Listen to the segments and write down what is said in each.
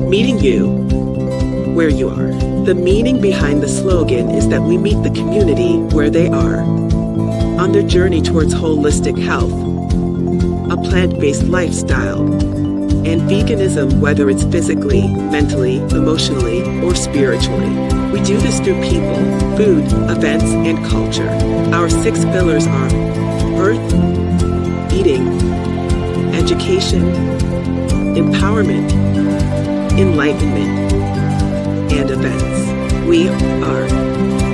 Meeting you where you are. The meaning behind the slogan is that we meet the community where they are, on their journey towards holistic health, a plant-based lifestyle, and veganism, whether it's physically, mentally, emotionally, or spiritually. We do this through people, food, events, and culture. Our 6 pillars are earth, eating, education, empowerment, enlightenment, and events. We are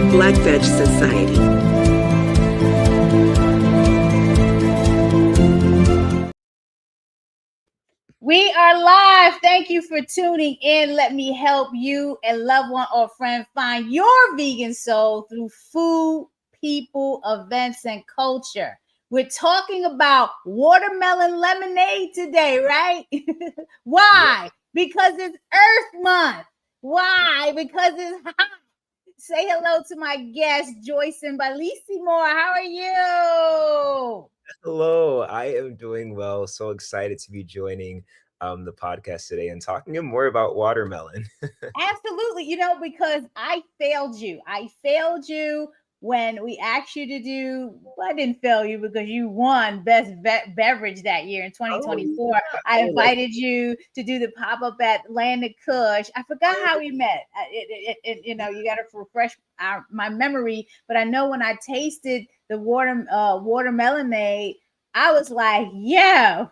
Black Veg Society. We are live. Thank you for tuning in. Let me help you, a loved one or friend, find your vegan soul through food, people, events, and culture. We're talking about watermelon lemonade today, right? Why? Because it's Earth Month. Why? Because it's hot. Say hello to my guest, Joyson BaLisamore. How are you? Hello, I am doing well. So excited to be joining the podcast today and talking more about watermelon. Absolutely. Because I failed you. When we asked you to do, well, I didn't fail you because you won best beverage that year in 2024. Yeah. I invited you to do the pop-up at Land of Kush. I forgot how we met. You got to refresh my memory, but I know when I tasted the watermelonade, I was like, yeah.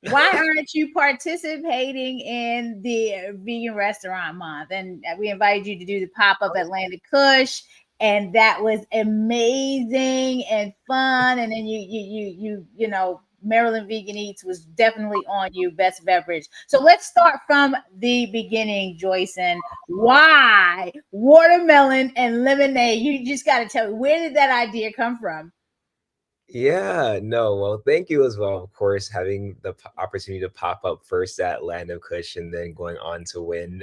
Why aren't you participating in the vegan restaurant month? And we invited you to do the pop-up at Land of Kush, and that was amazing and fun. And then you know, Maryland Vegan Eats was definitely on you, best beverage. So let's start from the beginning, Joyson. Why watermelon and lemonade? You just got to tell me, where did that idea come from? Yeah, no, well, thank you as well. Of course, having the opportunity to pop up first at Land of Kush and then going on to win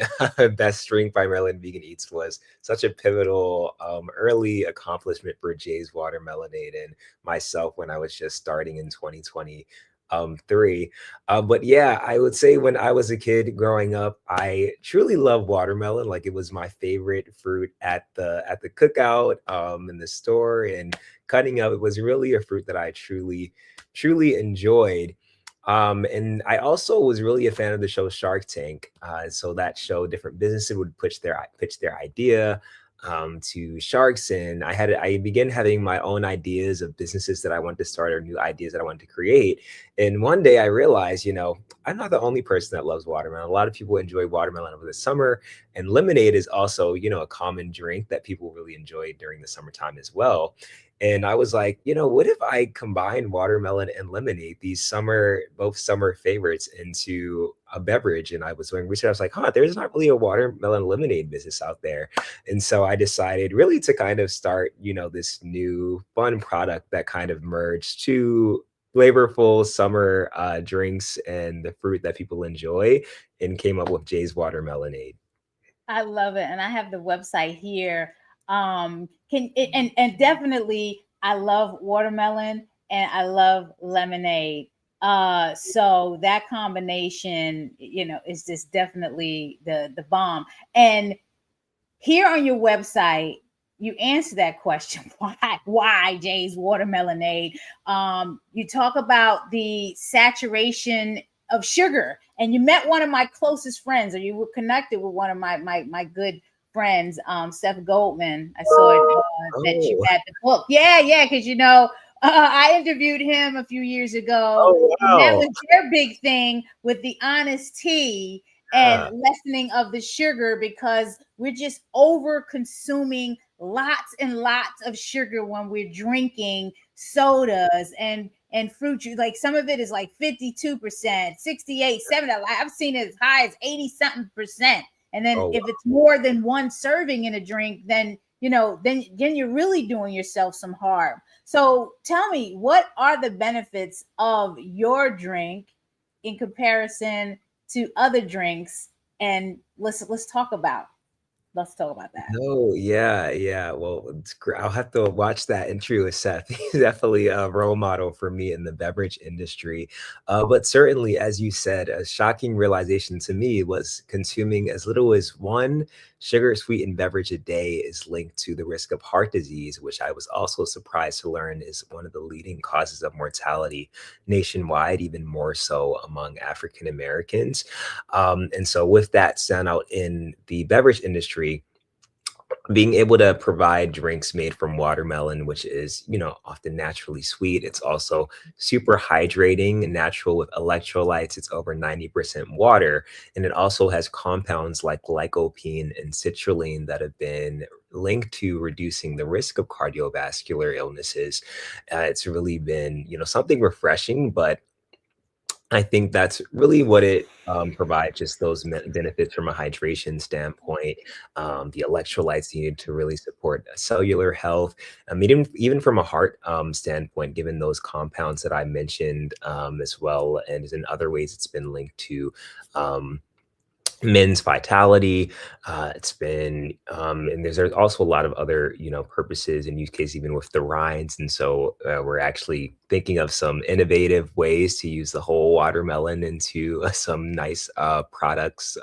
Best Drink by Maryland Vegan Eats was such a pivotal early accomplishment for Jay's Watermelonade and myself when I was just starting in 2020. Three. But yeah, I would say when I was a kid growing up, I truly loved watermelon. Like it was my favorite fruit at the cookout, in the store, and cutting up. It was really a fruit that I truly enjoyed. And I also was really a fan of the show Shark Tank. So that show, different businesses would pitch their idea to sharks, and I began having my own ideas of businesses that I wanted to start or new ideas that I wanted to create. And one day I realized, I'm not the only person that loves watermelon. A lot of people enjoy watermelon over the summer, and lemonade is also, a common drink that people really enjoy during the summertime as well. And I was like, what if I combine watermelon and lemonade, both summer favorites, into a beverage? And I was doing research. I was like, there's not really a watermelon lemonade business out there. And so I decided really to kind of start, this new fun product that kind of merged two flavorful summer drinks and the fruit that people enjoy, and came up with Jay's Watermelonade. I love it. And I have the website here. And definitely I love watermelon and I love lemonade. So that combination, is just definitely the bomb. And here on your website, you answer that question. Why Jay's Watermelonade? You talk about the saturation of sugar, and you met one of my closest friends, or you were connected with one of my good friends, Steph Goldman. I saw it that you had the book. Yeah, because I interviewed him a few years ago. Oh, wow. And that was their big thing with the honest tea and lessening of the sugar, because we're just over consuming lots and lots of sugar when we're drinking sodas and fruit juice. Like some of it is like 52%, 68, 70. I've seen it as high as 80 something percent. And then if it's more than one serving in a drink, then then you're really doing yourself some harm. So tell me, what are the benefits of your drink in comparison to other drinks? And let's talk about. Let's talk about that. No, yeah, yeah. Well, it's great. I'll have to watch that interview with Seth. He's definitely a role model for me in the beverage industry. But certainly, as you said, a shocking realization to me was consuming as little as one sugar sweetened beverage a day is linked to the risk of heart disease, which I was also surprised to learn is one of the leading causes of mortality nationwide, even more so among African Americans. And so, with that stand out in the beverage industry, being able to provide drinks made from watermelon, which is, often naturally sweet. It's also super hydrating and natural with electrolytes. It's over 90% water. And it also has compounds like lycopene and citrulline that have been linked to reducing the risk of cardiovascular illnesses. It's really been, something refreshing, but I think that's really what it provides, just those benefits from a hydration standpoint, the electrolytes needed to really support cellular health. I mean, even from a heart standpoint, given those compounds that I mentioned as well, and in other ways, it's been linked to men's vitality. It's been, and there's also a lot of other, purposes and use cases, even with the rinds. And so we're actually thinking of some innovative ways to use the whole watermelon into some nice products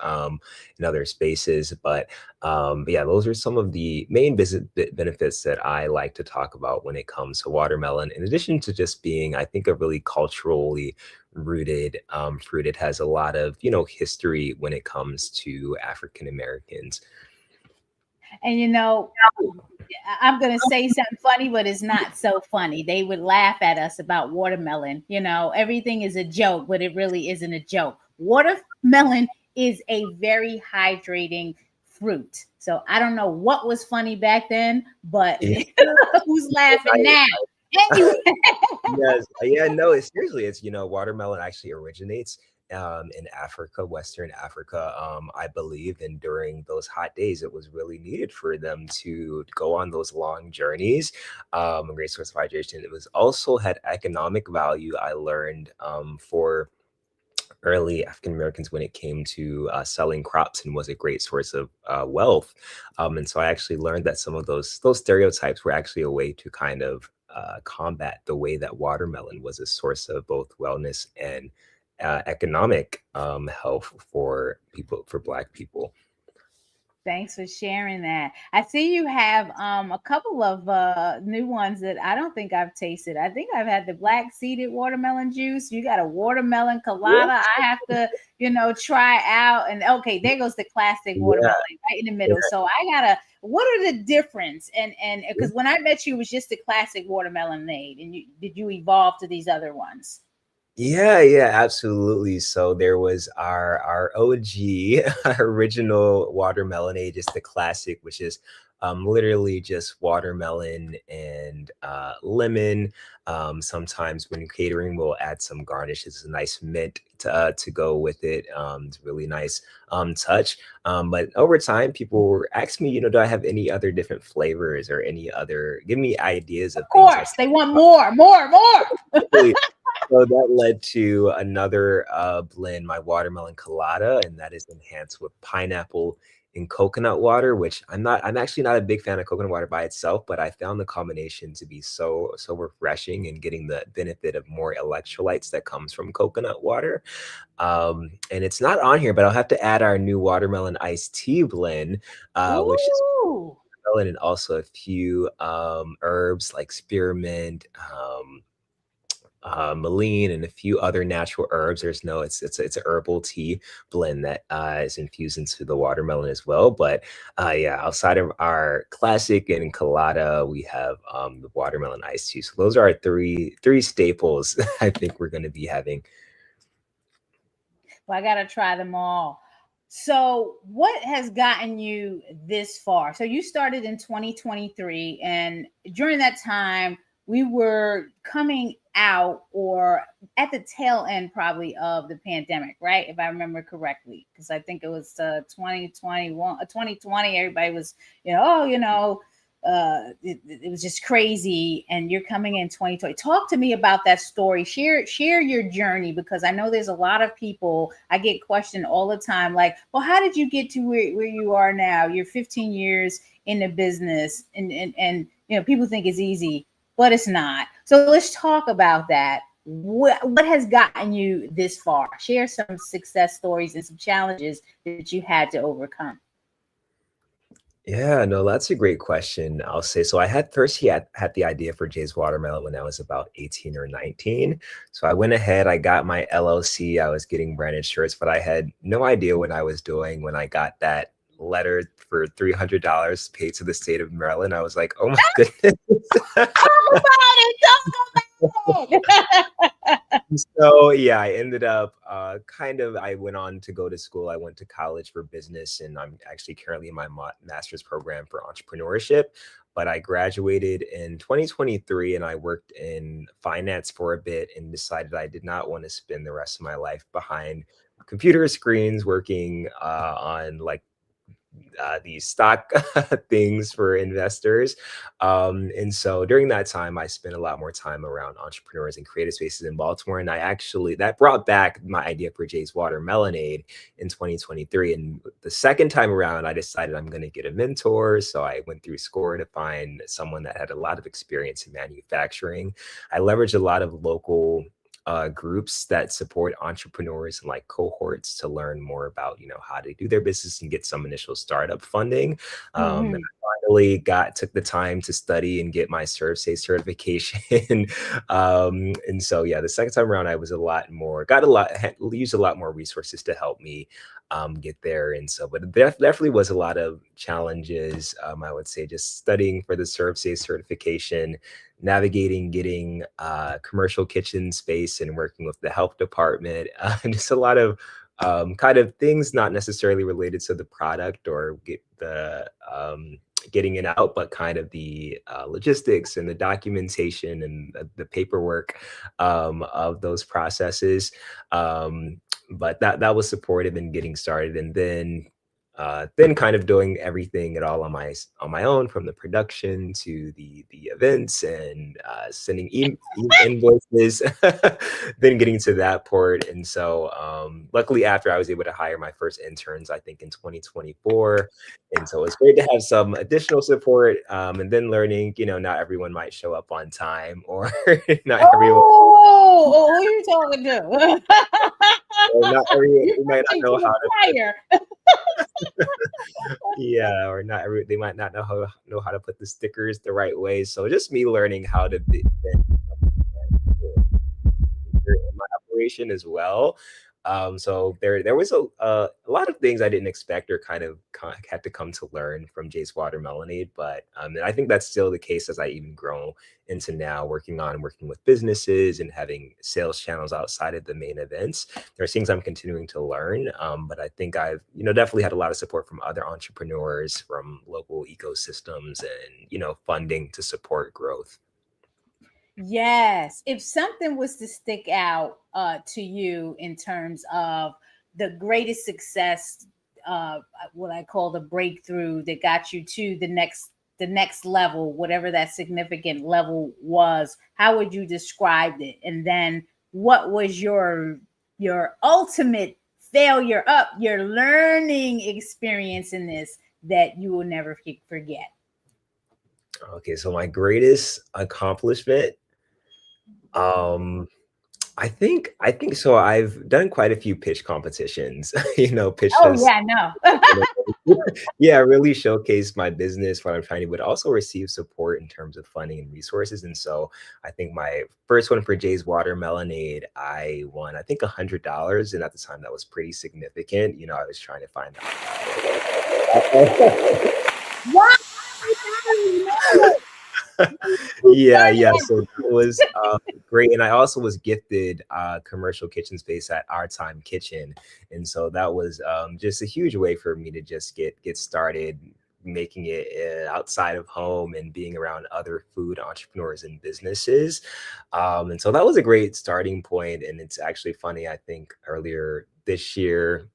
in other spaces. But yeah, those are some of the main benefits that I like to talk about when it comes to watermelon. In addition to just being, I think, a really culturally rooted fruit. It has a lot of, history when it comes to African Americans. And I'm going to say something funny, but it's not so funny. They would laugh at us about watermelon. Everything is a joke, but it really isn't a joke. Watermelon is a very hydrating fruit. So I don't know what was funny back then, but Yeah. who's laughing now? Anyway. Yes. Yeah, no, seriously, it's, watermelon actually originates in Africa, Western Africa, I believe. And during those hot days, it was really needed for them to go on those long journeys. A great source of hydration. It was also had economic value, I learned, for early African Americans when it came to selling crops, and was a great source of wealth. And so I actually learned that some of those stereotypes were actually a way to kind of combat the way that watermelon was a source of both wellness and economic health for Black people. Thanks for sharing that. I see you have a couple of new ones that I don't think I've tasted. I think I've had the black seeded watermelon juice. You got a watermelon colada. I have to, try out. And okay, there goes the classic watermelon right in the middle. So what are the difference? And because when I met you, it was just the classic watermelonade. And did you evolve to these other ones? Yeah, yeah, absolutely. So there was our OG original watermelonade, just the classic, which is literally just watermelon and lemon. Sometimes when catering, we'll add some garnishes, a nice mint to go with it. It's a really nice touch. But over time, people were asking me, do I have any other different flavors or give me ideas of things. Of course, they want more. So that led to another blend, my watermelon colada, and that is enhanced with pineapple and coconut water, which I'm actually not a big fan of coconut water by itself, but I found the combination to be so refreshing and getting the benefit of more electrolytes that comes from coconut water. And it's not on here, but I'll have to add our new watermelon iced tea blend, which is watermelon and also a few herbs like spearmint, Maline, and a few other natural herbs. It's a herbal tea blend that is infused into the watermelon as well. But yeah, outside of our classic and colada, we have the watermelon iced tea. So those are our three staples I think we're going to be having. Well, I got to try them all. So, what has gotten you this far? So, you started in 2023, and during that time, we were coming out or at the tail end probably of the pandemic, right? If I remember correctly, because I think it was 2021, 2020. Everybody was, it was just crazy, and you're coming in 2020. Talk to me about that story. Share your journey, because I know there's a lot of people, I get questioned all the time, like, well, how did you get to where you are now? You're 15 years in the business, and people think it's easy, but it's not. So let's talk about that. What has gotten you this far? Share some success stories and some challenges that you had to overcome. Yeah, no, that's a great question. I'll say so. I had the idea for Jay's Watermelon when I was about 18 or 19. So I went ahead, I got my LLC, I was getting branded shirts, but I had no idea what I was doing when I got that letter for $300 paid to the state of Maryland. I was like, oh my goodness. Talk about it. Talk about it. So yeah, I ended up I went on to go to school. I went to college for business, and I'm actually currently in my master's program for entrepreneurship. But I graduated in 2023, and I worked in finance for a bit and decided I did not want to spend the rest of my life behind computer screens working on like these stock things for investors. And so during that time, I spent a lot more time around entrepreneurs and creative spaces in Baltimore. And that brought back my idea for Jay's Watermelonade in 2023. And the second time around, I decided I'm going to get a mentor. So I went through SCORE to find someone that had a lot of experience in manufacturing. I leveraged a lot of local groups that support entrepreneurs and like cohorts to learn more about how to do their business and get some initial startup funding. And Mhm. I finally took the time to study and get my ServSafe certification. And so yeah, the second time around I was used a lot more resources to help me get there. And so, but there definitely was a lot of challenges. I would say just studying for the ServSafe certification, navigating getting commercial kitchen space and working with the health department, just a lot of kind of things not necessarily related to the product or getting it out, but kind of the logistics and the documentation and the paperwork of those processes. But that was supportive in getting started, and then kind of doing everything at all on my own, from the production to the events and sending invoices, then getting to that port. And so luckily after I was able to hire my first interns, I think in 2024. And so it's great to have some additional support, and then learning, not everyone might show up on time, or not everyone, Oh, who are you talking to? or not everyone, You're we might not preaching know to the how choir. yeah, or not every they might not know how to put the stickers the right way. So just me learning how to be in my operation as well. So there was a lot of things I didn't expect or kind of had to come to learn from Jace Watermelonade, but and I think that's still the case as I even grow into now working with businesses and having sales channels outside of the main events. There's things I'm continuing to learn, but I think I've definitely had a lot of support from other entrepreneurs, from local ecosystems, and funding to support growth. Yes. If something was to stick out to you in terms of the greatest success, what I call the breakthrough that got you to the next level, whatever that significant level was, how would you describe it? And then what was your ultimate failure up, your learning experience in this that you will never forget? Okay, so my greatest accomplishment, um, I think so. I've done quite a few pitch competitions. Pitch Oh has yeah, no. yeah, really showcased my business, what I'm trying to, but also receive support in terms of funding and resources. And so I think my first one for Jay's Watermelonade, I won, I think $100. And at the time that was pretty significant. I was trying to find out. Why? No. Yeah, yeah. So that was great. And I also was gifted commercial kitchen space at Our Time Kitchen. And so that was just a huge way for me to just get started making it outside of home and being around other food entrepreneurs and businesses. And so that was a great starting point. And it's actually funny, I think earlier this year,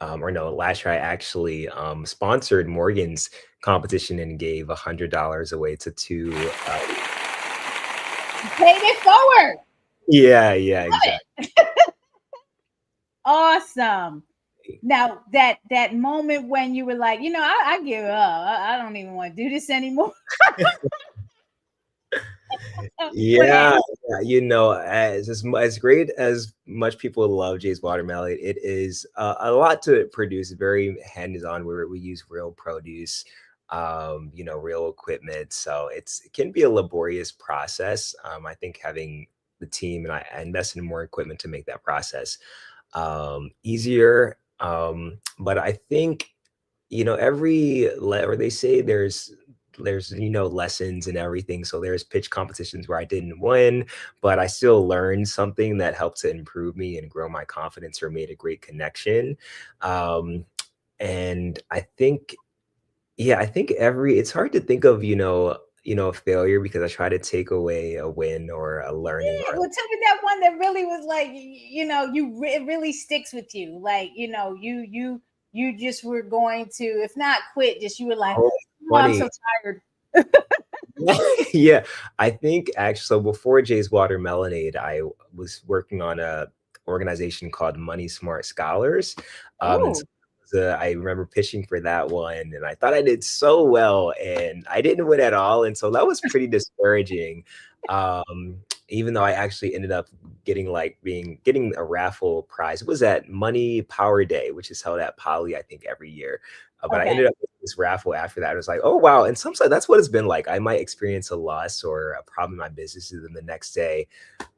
or no, last year I actually sponsored Morgan's competition and gave $100 away to two. Paid it forward. Yeah, yeah, exactly. Awesome. Now that moment when you were like, I give up. I don't even want to do this anymore. What Yeah, happened? yeah, as great as much people love Jay's Watermelon, it is a lot to produce. Very hands-on, where we use real produce, real equipment. So it can be a laborious process. I think having the team, and I invested in more equipment to make that process easier. But I think or they say there's lessons and everything. So there's pitch competitions where I didn't win, but I still learned something that helped to improve me and grow my confidence or made a great connection. um and I think every it's hard to think of a failure, because I try to take away a win or a learning Yeah, or well, tell me that one that really was like, it really sticks with you. Like, you just were going to, if not quit, just you were like, oh, oh, I'm funny. so tired. Yeah, I think actually, so before Jay's Watermelonade, I was working on a organization called Money Smart Scholars. And Oh, so I remember pitching for that one, and I thought I did so well, and I didn't win at all, and so that was pretty discouraging. Um, Even though I actually ended up getting a raffle prize. It was at Money Power Day, which is held at Poly, I think, every year. But I okay. ended up with this raffle after that. I was like, oh wow. And sometimes that's what it's been like. I might experience a loss or a problem in my business, and then the next day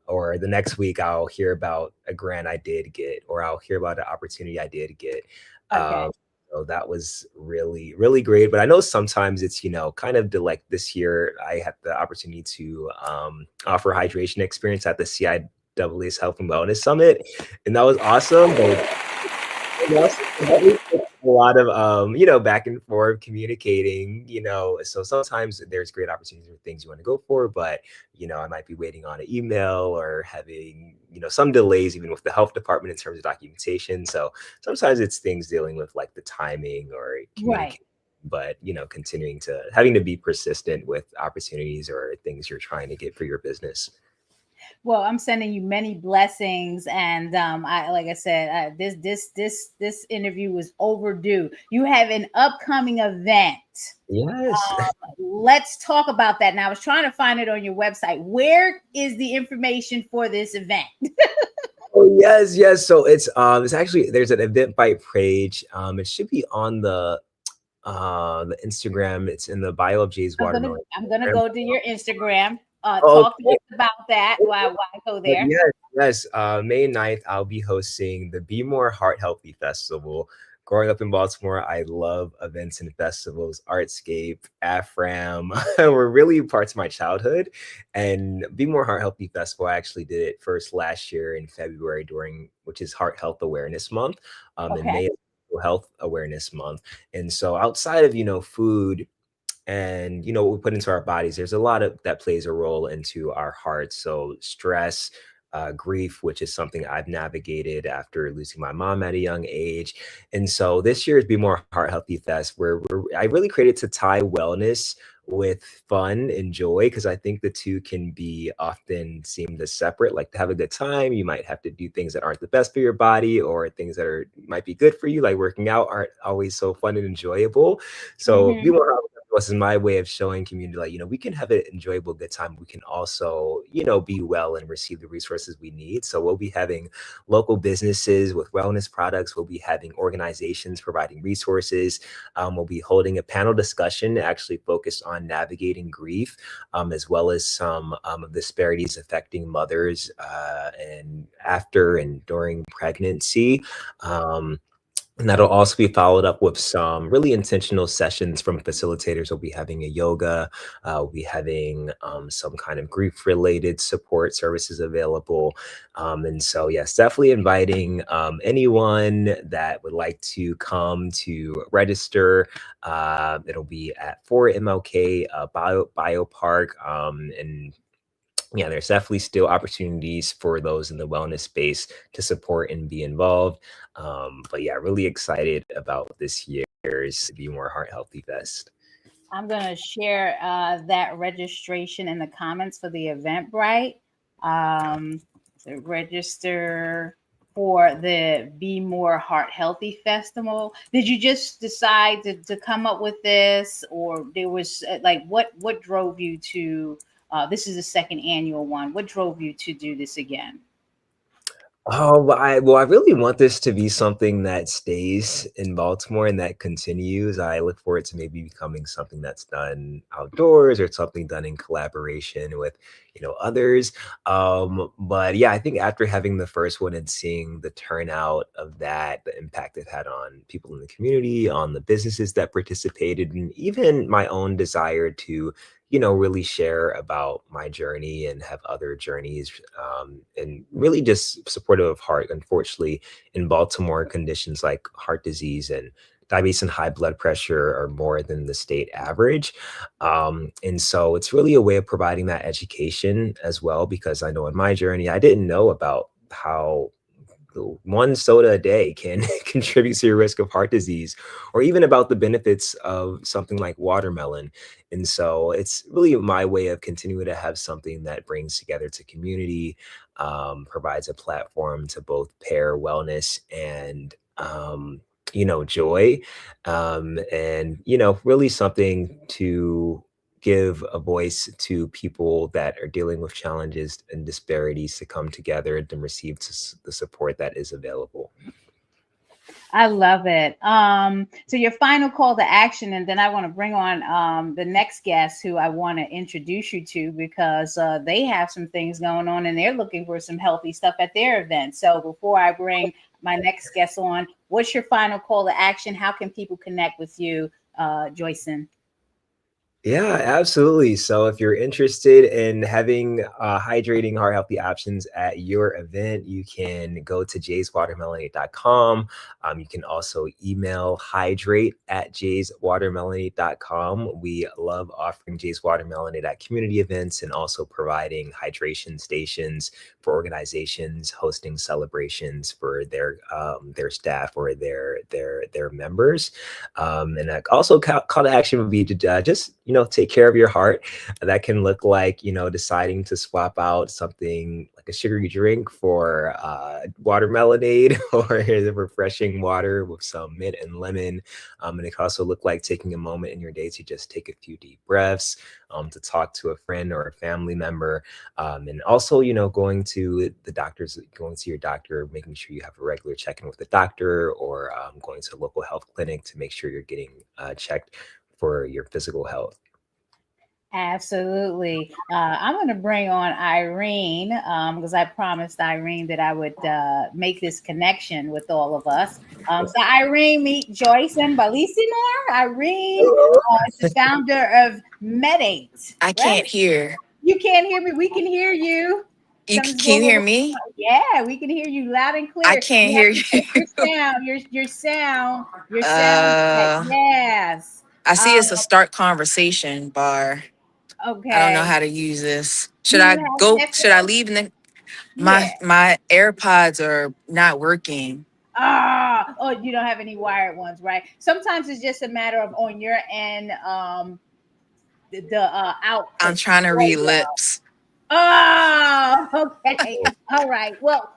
or the next week I'll hear about a grant I did get, or I'll hear about an opportunity I did get. Okay. Um, so that was really, really great. But I know sometimes it's, kind of like this year, I had the opportunity to offer hydration experience at the CIAA's Health and Wellness Summit. And that was awesome. But a lot of back and forth communicating, so sometimes there's great opportunities for things you want to go for, but I might be waiting on an email or having some delays even with the health department in terms of documentation. So sometimes it's things dealing with like the timing or Right. communication, but continuing to having to be persistent with opportunities or things you're trying to get for your business. Well, I'm sending you many blessings, and I like I said, this interview was overdue. You have an upcoming event. Yes. Let's talk about that. Now, I was trying to find it on your website. Where is the information for this event? Oh yes, yes. So it's actually there's an Eventbrite page. It should be on the Instagram. It's in the bio of Jay's I'm gonna Watermelon I'm gonna Instagram. go to your Instagram. Talk to Okay. us about that. Why go But there? yes, yes. May 9th, I'll be hosting the Be More Heart Healthy Festival. Growing up in Baltimore, I love events and festivals, Artscape, AFRAM were really parts of my childhood. And Be More Heart Healthy Festival, I actually did it first last year in February, which is Heart Health Awareness Month. In Okay. May, Mental Health Awareness Month. And so outside of, food and what we put into our bodies, there's a lot of that plays a role into our hearts. So stress, grief, which is something I've navigated after losing my mom at a young age. And so this year's Be More Heart Healthy Fest, where I really created to tie wellness with fun and joy, because I think the two can be often seemed as separate. Like, to have a good time, you might have to do things that aren't the best for your body, or things that might be good for you, like working out, aren't always so fun and enjoyable. So Be Mm-hmm. More Heart was my way of showing community, like, we can have an enjoyable good time. We can also, be well and receive the resources we need. So we'll be having local businesses with wellness products. We'll be having organizations providing resources. We'll be holding a panel discussion actually focused on navigating grief, as well as some of the disparities affecting mothers and after and during pregnancy. Um, and that'll also be followed up with some really intentional sessions from facilitators. We'll be having a yoga, we'll be having some kind of grief related support services available. And so, yes, definitely inviting anyone that would like to come to register. It'll be at 4 MLK Biopark. And yeah, there's definitely still opportunities for those in the wellness space to support and be involved. But yeah, really excited about this year's Be More Heart Healthy Fest. I'm going to share that registration in the comments for the Eventbrite. To register for the Be More Heart Healthy Festival. Did you just decide to come up with this, or there was like what drove you to? This is the second annual one. What drove you to do this again? Oh, I really want this to be something that stays in Baltimore and that continues. I look forward to maybe becoming something that's done outdoors or something done in collaboration with, others. But yeah, I think after having the first one and seeing the turnout of that, the impact it had on people in the community, on the businesses that participated, and even my own desire to really share about my journey and have other journeys, and really just supportive of heart. Unfortunately, in Baltimore, conditions like heart disease and diabetes and high blood pressure are more than the state average. And so it's really a way of providing that education as well, because I know in my journey, I didn't know about how one soda a day can contribute to your risk of heart disease, or even about the benefits of something like watermelon. And so it's really my way of continuing to have something that brings together to community, provides a platform to both pair wellness and, joy, and, really something to give a voice to people that are dealing with challenges and disparities to come together and to receive the support that is available. I love it. So your final call to action, and then I want to bring on the next guest who I want to introduce you to, because they have some things going on and they're looking for some healthy stuff at their event. So before I bring my next guest on, what's your final call to action? How can people connect with you, Joyson? Yeah, absolutely. So if you're interested in having hydrating heart healthy options at your event, you can go to jayswatermelonade.com. You can also email hydrate@jayswatermelonade.com. We love offering Jay's Watermelonade at community events and also providing hydration stations for organizations hosting celebrations for their staff or their members. And also call to action would be to just, take care of your heart. That can look like, deciding to swap out something like a sugary drink for watermelonade or the refreshing water with some mint and lemon. And it can also look like taking a moment in your day to just take a few deep breaths, to talk to a friend or a family member. And also, going to your doctor, making sure you have a regular check-in with the doctor, or going to a local health clinic to make sure you're getting checked for your physical health. Absolutely. I'm going to bring on Irene, because I promised Irene that I would make this connection with all of us. So Irene, meet Joyce and BaLisamore. Irene is the founder of Medate. I Right? can't hear. You can't hear me. We can hear you. Can you hear me? Yeah, we can hear you loud and clear. I can't hear you. Your sound. Uh, Yes. I see it's a start conversation bar. I don't know Okay. how to use this. Do Should you I have go? Should I headphones? leave? And then Yeah. my AirPods are not working. Oh, you don't have any wired ones, right? Sometimes it's just a matter of on your end, the I'm output. trying to read lips. Oh, okay. All right. Well,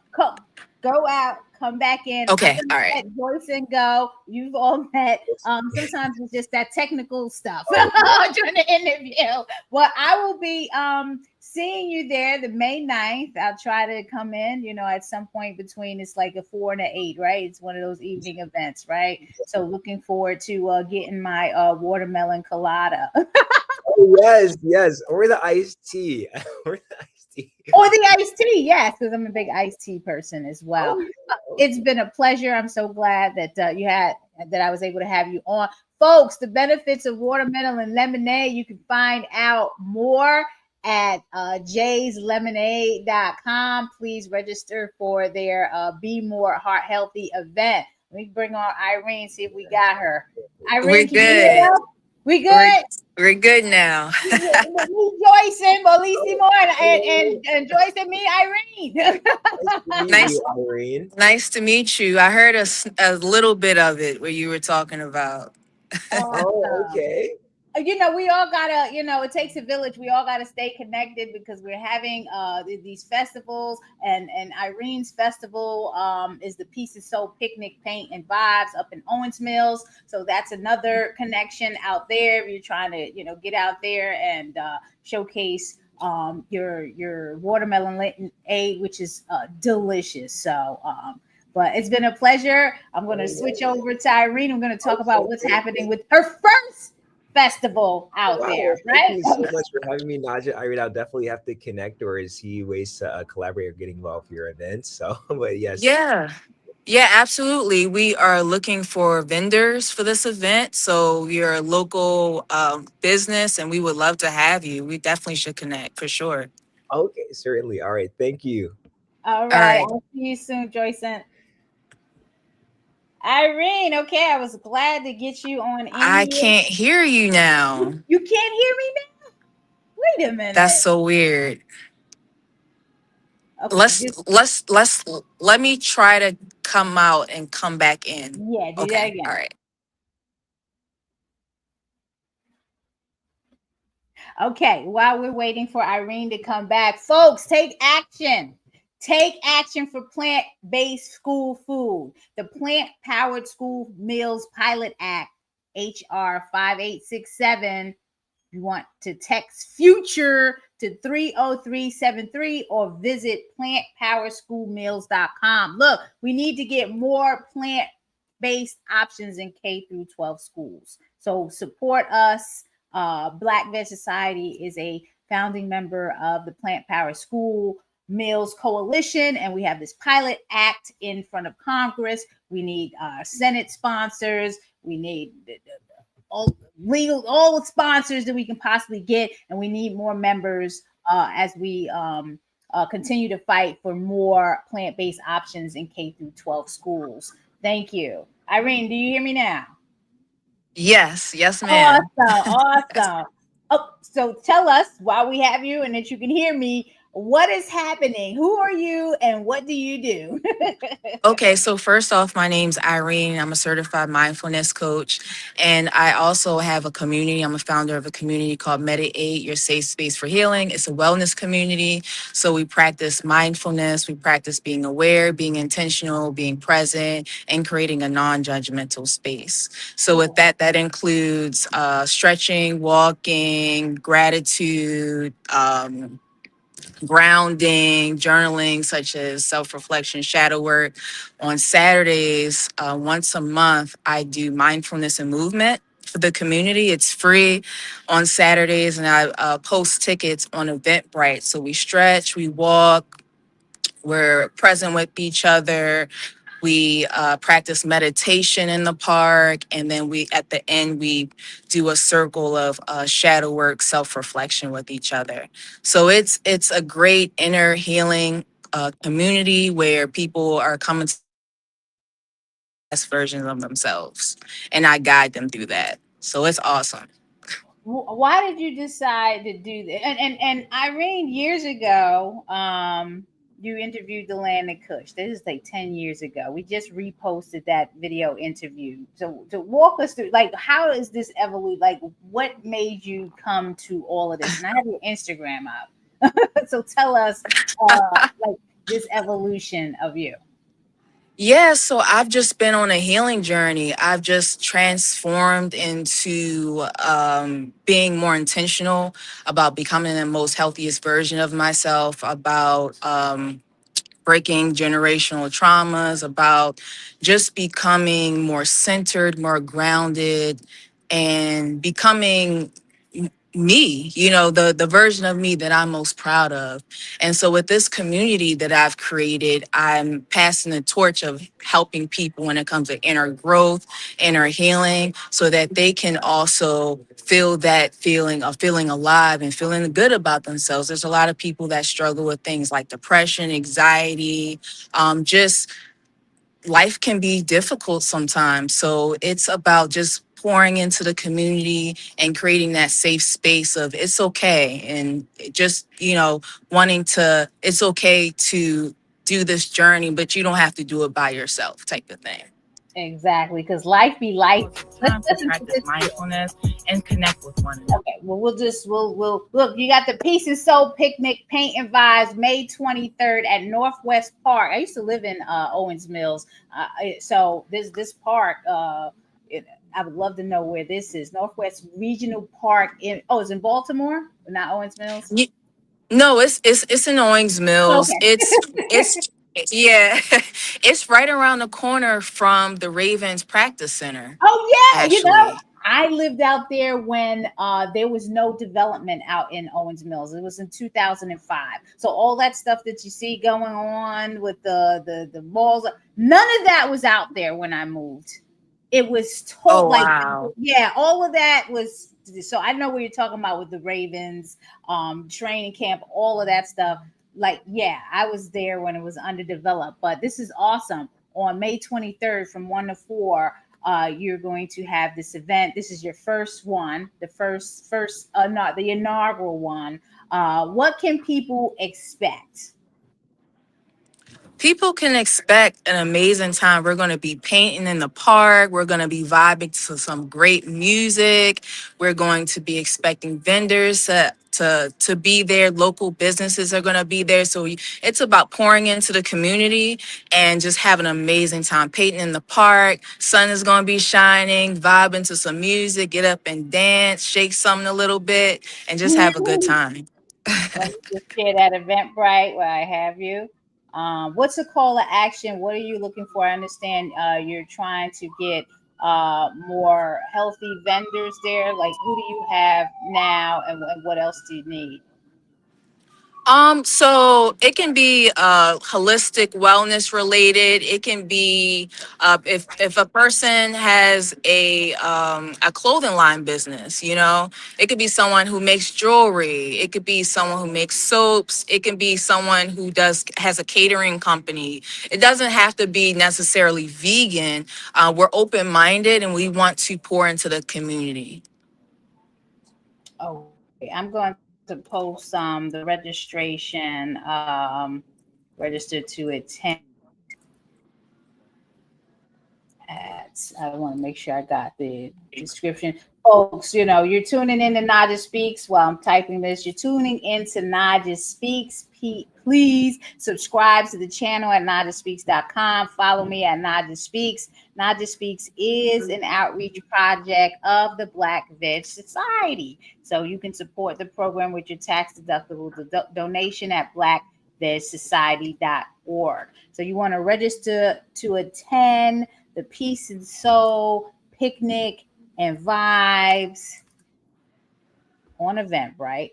go out, come back in. I'm Okay, gonna all right. let Joyce and go. You've all met. Sometimes it's just that technical stuff Oh, during the interview. Well, I will be seeing you there the May 9th. I'll try to come in, at some point between, it's like a 4 and a 8, right? It's one of those evening events, right? So looking forward to getting my watermelon colada. oh, yes. Or the iced tea. Or the iced tea. Or the iced tea, yes, because I'm a big iced tea person as well. Oh, yeah. It's been a pleasure. I'm so glad that that I was able to have you on, folks. The benefits of watermelon and lemonade. You can find out more at jayslemonade.com. Please register for their Be More Heart Healthy event. Let me bring on Irene, see if we got her. We're Irene, can you hear good. us? We We're good? we're good now. Me, Joyce and BaLisamore, Hello. and Joyce and me, Irene. Nice to meet you, Nice Irene. nice to meet you. I heard a little bit of it where you were talking about. Oh, Awesome. okay. We all gotta, it takes a village. We all gotta stay connected because we're having these festivals, and Irene's festival is the Peace is Soul Picnic, Paint and Vibes up in Owens Mills. So that's another connection out there. If you're trying to, get out there and showcase your watermelon aid, which is delicious. So but it's been a pleasure. I'm going to Oh, switch yeah. over to Irene. I'm going to talk about Okay. what's happening with her first festival out there, Wow. Thank right? you so much for having me, Naja. Irene, I'll definitely have to connect or see ways to collaborate or get involved with your events. So, but yes. Yeah. Yeah, absolutely. We are looking for vendors for this event. So you're a local business and we would love to have you. We definitely should connect for sure. Okay, certainly. All right. Thank you. All All right. right. I'll see you soon, Joyson. Irene, okay, I was glad to get you on in I here. can't hear you now. You can't hear me now? Wait a That's minute. so weird. Okay, Let's let me try to come out and come back in. yeah, do that Okay. All again. right. Okay, while we're waiting for Irene to come back, folks, take action. Take action for plant based school food. The Plant Powered School Meals Pilot Act, HR 5867. You want to text future to 30373 or visit plantpowerschoolmeals.com. Look, we need to get more plant based options in K through 12 schools. So support us. Black Veg Society is a founding member of the Plant Power School Meals Coalition, and we have this pilot act in front of Congress. We need Senate sponsors. We need all the sponsors that we can possibly get, and we need more members as we continue to fight for more plant-based options in K through 12 schools. Thank you. Irene, do you hear me now? Yes, yes, ma'am. Awesome, awesome. Oh, so tell us while we have you and that you can hear me, what is happening? Who are you and what do you do? Okay, so first off, my name's Irene. I'm a certified mindfulness coach, and I also have a community. I'm a founder of a community called Meditate, Your Safe Space for Healing. It's a wellness community. So we practice mindfulness, we practice being aware, being intentional, being present, and creating a non-judgmental space. So with that, that includes stretching, walking, gratitude, grounding, journaling, such as self reflection, shadow work. On Saturdays, once a month, I do mindfulness and movement for the community. It's free on Saturdays, and I post tickets on Eventbrite. So we stretch, we walk, we're present with each other. We practice meditation in the park, and then we, at the end, we do a circle of shadow work, self reflection with each other. So it's a great inner healing community where people are coming to the best versions of themselves, and I guide them through that. So it's awesome. Why did you decide to do that? And Irene, years ago, you interviewed the Land of Kush. This is like 10 years ago. We just reposted that video interview. So to walk us through, like, how is this evolve? Like, what made you come to all of this? And I have your Instagram up. So tell us, like, this evolution of you. Yeah, so I've just been on a healing journey. I've just transformed into being more intentional about becoming the most healthiest version of myself, about breaking generational traumas, about just becoming more centered, more grounded, and becoming me, the version of me that I'm most proud of. And so with this community that I've created, I'm passing the torch of helping people when it comes to inner growth, inner healing, so that they can also feel that feeling of feeling alive and feeling good about themselves. There's a lot of people that struggle with things like depression, anxiety, just life can be difficult sometimes. So it's about just pouring into the community and creating that safe space of it's okay, and just, wanting to, it's okay to do this journey, but you don't have to do it by yourself type of thing. Exactly, because life be life. Let's Time to listen to practice this. mindfulness and connect with one another. Okay, well, we'll look. You got the Peace and Soul Picnic Paint and Vibes, May 23rd at Northwest Park. I used to live in Owens Mills, so this park. I would love to know where this is. Northwest Regional Park it's in Baltimore, not Owens Mills. No, it's in Owings Mills. Okay. It's yeah, it's right around the corner from the Ravens practice center. Oh yeah, Actually, I lived out there when there was no development out in Owens Mills. It was in 2005. So all that stuff that you see going on with the malls, none of that was out there when I moved. It was oh wow. yeah, all of that was. So I know what you're talking about with the Ravens, training camp, all of that stuff. Like, yeah, I was there when it was underdeveloped. But this is awesome. On May 23rd from 1 to 4, you're going to have this event. This is your first one, not the inaugural one. What can people expect? People can expect an amazing time. We're going to be painting in the park. We're going to be vibing to some great music. We're going to be expecting vendors to be there. Local businesses are going to be there. So it's about pouring into the community and just having an amazing time. Painting in the park. Sun is going to be shining, vibing to some music, get up and dance, shake something a little bit, and just have a good time. Let me just share that Eventbrite where I have you. What's the call to action? What are you looking for? I understand you're trying to get more healthy vendors there. Like, who do you have now, and what else do you need? So it can be holistic wellness related. It can be if a person has a clothing line business, it could be someone who makes jewelry. It could be someone who makes soaps. It can be someone who has a catering company. It doesn't have to be necessarily vegan. We're open minded and we want to pour into the community. Oh, I'm going to post the registration registered to attend. I want to make sure I got the description. Folks, you're tuning in to Naijha Speaks while I'm typing this. You're tuning in to Naijha Speaks. Please subscribe to the channel at NaijhaSpeaks.com. Follow me at Naijha Speaks. Naijha Speaks is an outreach project of the Black Veg Society. So you can support the program with your tax-deductible donation at blackvegsociety.org. So you want to register to attend the Peace and Soul Picnic and Vibes on Eventbrite.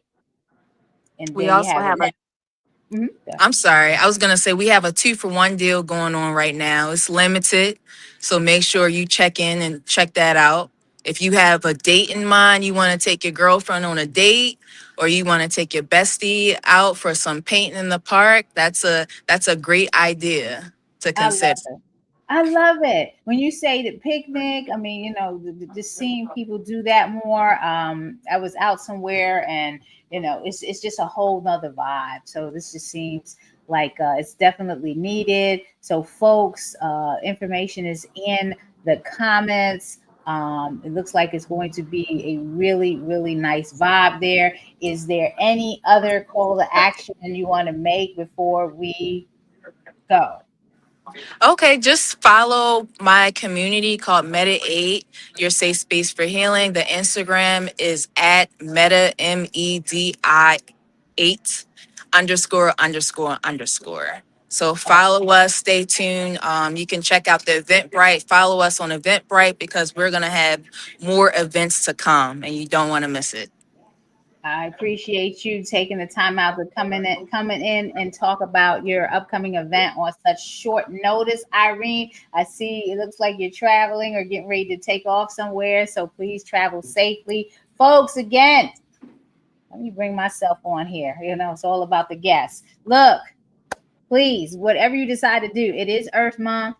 And then We also have I'm sorry. I was going to say we have a 2-for-1 deal going on right now. It's limited. So make sure you check in and check that out. If you have a date in mind, you want to take your girlfriend on a date, or you want to take your bestie out for some painting in the park, that's a great idea to I love consider. it. I love it. When you say the picnic, I mean, just seeing people do that more. I was out somewhere and, it's just a whole nother vibe. So this just seems like it's definitely needed. So folks, information is in the comments. It looks like it's going to be a really, really nice vibe there. Is there any other call to action you want to make before we go? Okay, just follow my community called Meta 8, your safe space for healing. The Instagram is at Meta MEDI 8 ____. So follow us, stay tuned. You can check out the Eventbrite. Follow us on Eventbrite because we're gonna have more events to come and you don't want to miss it. I appreciate you taking the time out to coming in and talk about your upcoming event on such short notice, Irene. I see it looks like you're traveling or getting ready to take off somewhere, so please travel safely. Folks, again, let me bring myself on here. It's all about the guests. Look, please, whatever you decide to do, it is Earth Month.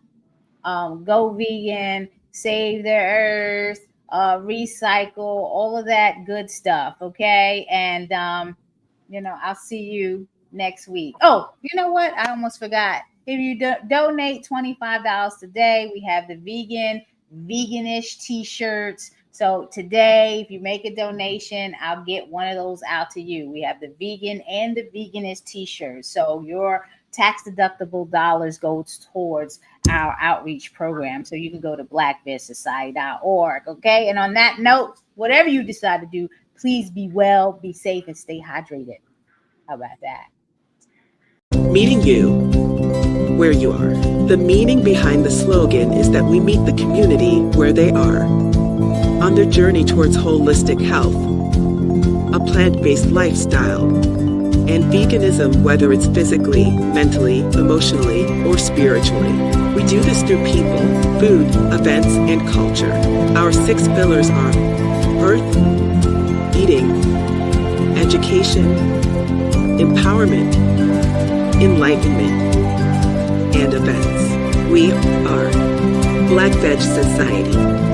Go vegan, save the earth. recycle, all of that good stuff. Okay. And, I'll see you next week. Oh, you know what? I almost forgot. If you donate $25 today, we have the veganish t-shirts. So today, if you make a donation, I'll get one of those out to you. We have the vegan and the veganish t-shirts. So your tax deductible dollars goes towards our outreach program. So you can go to blackvegsociety.org. Okay. And on that note, whatever you decide to do, please be well, be safe, and stay hydrated. How about that? Meeting you where you are. The meaning behind the slogan is that we meet the community where they are on their journey towards holistic health, a plant-based lifestyle, and veganism, whether it's physically, mentally, emotionally, or spiritually. We do this through people, food, events, and culture. Our 6 pillars are birth, eating, education, empowerment, enlightenment, and events. We are Black Veg Society.